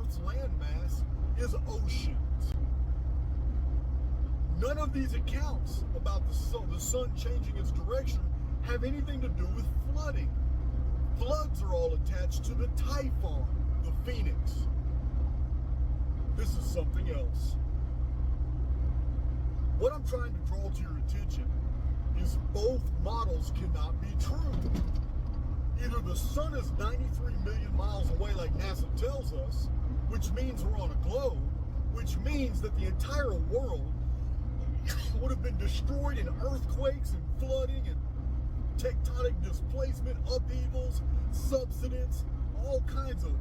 Earth's landmass is oceans. None of these accounts about the sun changing its direction have anything to do with flooding. Floods are all attached to the typhon, the phoenix. This is something else. What I'm trying to draw to your attention is both models cannot be true. Either the sun is 93 million miles away like NASA tells us, which means we're on a globe, which means that the entire world would have been destroyed in earthquakes and flooding and tectonic displacement, upheavals, subsidence, all kinds of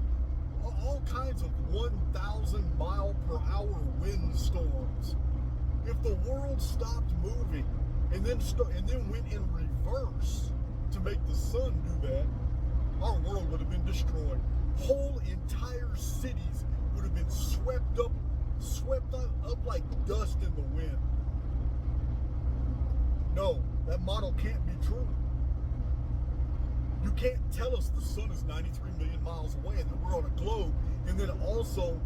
1,000 mile per hour windstorms. If the world stopped moving and then went in reverse to make the sun do that, our world would have been destroyed. Whole entire cities would have been swept up like dust in the wind. No, that model can't be true. You can't tell us the sun is 93 million miles away and that we're on a globe, and then also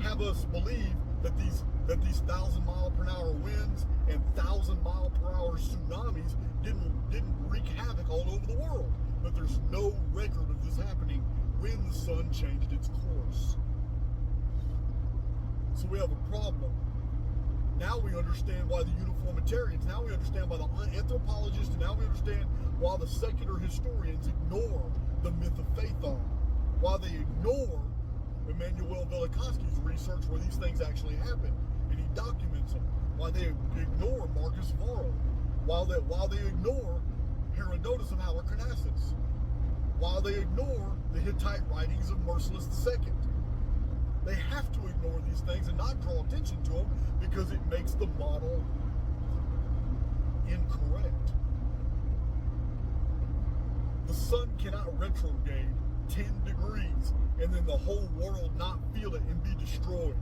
have us believe that these 1,000 mile per hour winds and 1,000 mile per hour tsunamis didn't wreak havoc all over the world. But there's no record of this happening when the sun changed its course. So we have a problem. Now we understand why the uniformitarians, now we understand why the anthropologists, and now we understand why the secular historians ignore the myth of Phaethon, why they ignore Immanuel Velikovsky's research where these things actually happen, and he documents them, why they ignore Marcus Varro, while they ignore Herodotus of Halicarnassus, while they ignore the Hittite writings of Merciless II. They have to ignore these things and not draw attention to them because it makes the model incorrect. The sun cannot retrograde 10 degrees and then the whole world not feel it and be destroyed.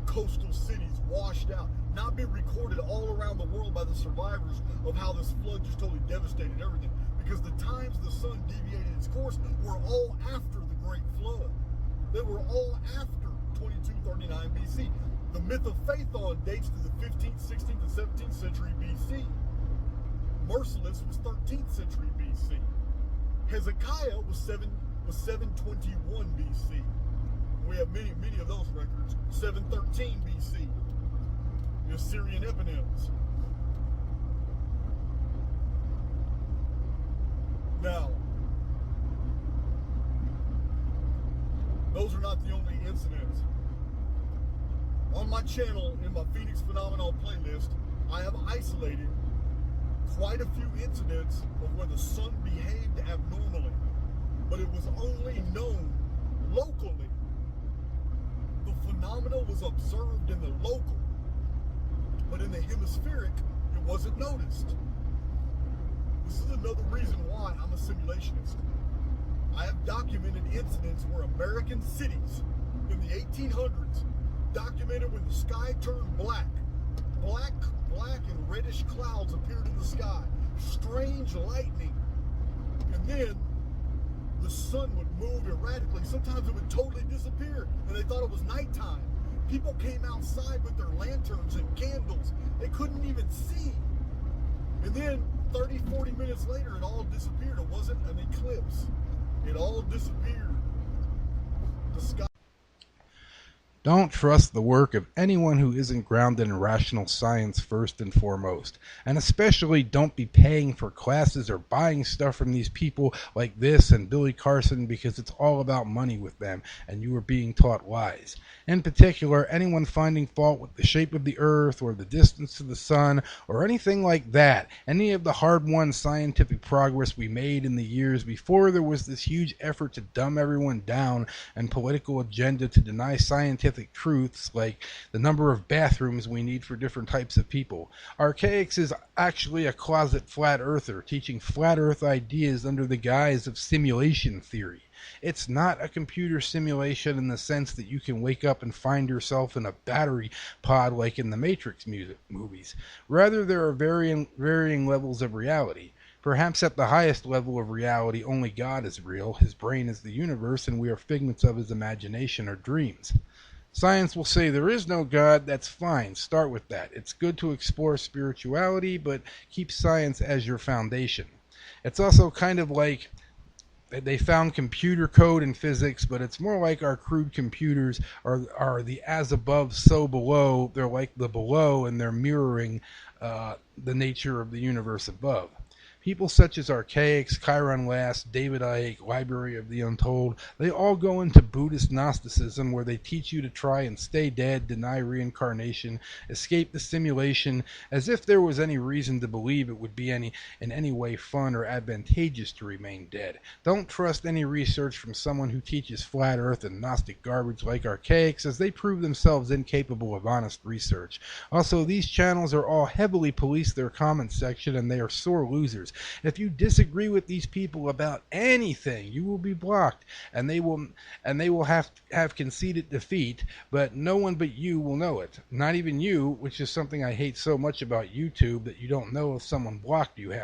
Coastal cities washed out, not be recorded all around the world by the survivors of how this flood just totally devastated everything. Because the times the sun deviated its course were all after the Great Flood. They were all after 2239 BC. The myth of Phaethon dates to the 15th, 16th, and 17th century BC. Merciless was 13th century BC. Hezekiah was 721 BC. We have many of those records. 713 BC. The Assyrian eponyms. Now, those are not the only incidents. On my channel, in my Phoenix Phenomenon playlist, I have isolated quite a few incidents of where the sun behaved abnormally, but it was only known locally. The phenomena was observed in the local, but in the hemispheric, it wasn't noticed. This is another reason why I'm a simulationist. I have documented incidents where American cities in the 1800s documented when the sky turned black. Black and reddish clouds appeared in the sky. Strange lightning. And then the sun would move erratically. Sometimes it would totally disappear and they thought it was nighttime. People came outside with their lanterns and candles. They couldn't even see. And then 30, 40 minutes later, it all disappeared. It wasn't an eclipse. It all disappeared. The sky. Don't trust the work of anyone who isn't grounded in rational science first and foremost. And especially don't be paying for classes or buying stuff from these people like this and Billy Carsen because it's all about money with them and you are being taught lies. In particular, anyone finding fault with the shape of the earth or the distance to the sun or anything like that, any of the hard-won scientific progress we made in the years before there was this huge effort to dumb everyone down and political agenda to deny scientific truths like the number of bathrooms we need for different types of people. Archaix is actually a closet flat earther teaching flat earth ideas under the guise of simulation theory. It's not a computer simulation in the sense that you can wake up and find yourself in a battery pod like in the Matrix movies. Rather, there are varying levels of reality. Perhaps at the highest level of reality, only God is real, his brain is the universe, and we are figments of his imagination or dreams. Science will say there is no God. That's fine. Start with that. It's good to explore spirituality, but keep science as your foundation. It's also kind of like they found computer code in physics, but it's more like our crude computers are the as above, so below. They're like the below, and they're mirroring the nature of the universe above. People such as Archaix, Chiron Last, David Icke, Library of the Untold, they all go into Buddhist Gnosticism where they teach you to try and stay dead, deny reincarnation, escape the simulation, as if there was any reason to believe it would be in any way fun or advantageous to remain dead. Don't trust any research from someone who teaches flat earth and Gnostic garbage like Archaix, as they prove themselves incapable of honest research. Also, these channels are all heavily police their comment section, and they are sore losers. If you disagree with these people about anything, you will be blocked, and they will have conceded defeat, but no one but you will know it. Not even you, which is something I hate so much about YouTube, that you don't know if someone blocked you.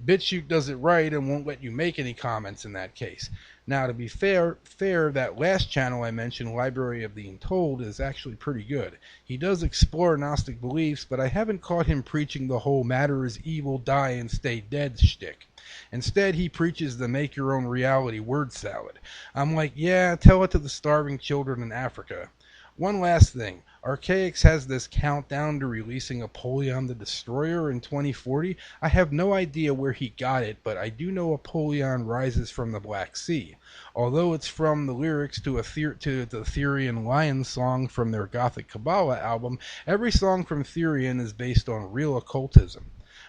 BitChute does it right and won't let you make any comments in that case. Now, to be fair, that last channel I mentioned, Library of the Untold, is actually pretty good. He does explore Gnostic beliefs, but I haven't caught him preaching the whole matter is evil, die, and stay dead shtick. Instead, he preaches the make your own reality word salad. I'm like, yeah, tell it to the starving children in Africa. One last thing. Archaix has this countdown to releasing Apollyon the Destroyer in 2040. I have no idea where he got it, but I do know Apollyon rises from the Black Sea. Although it's from the lyrics to the Therian Lion song from their Gothic Kabbalah album, every song from Therian is based on real occultism.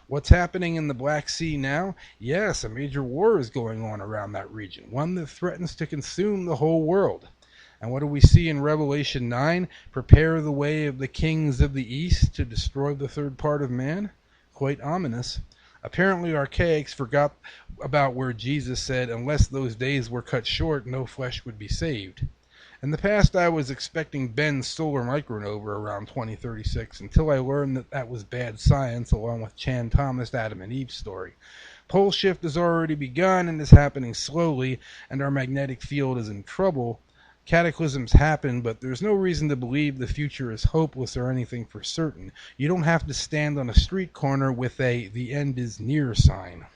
What's happening in the Black Sea now? Yes, a major war is going on around that region, one that threatens to consume the whole world. And what do we see in Revelation 9? Prepare the way of the kings of the east to destroy the third part of man? Quite ominous. Apparently Archaix forgot about where Jesus said, unless those days were cut short, no flesh would be saved. In the past, I was expecting Ben's solar micronova around 2036, until I learned that was bad science, along with Chan Thomas' Adam and Eve story. Pole shift has already begun and is happening slowly, and our magnetic field is in trouble. Cataclysms happen, but there's no reason to believe the future is hopeless or anything for certain. You don't have to stand on a street corner with a "the end is near" sign.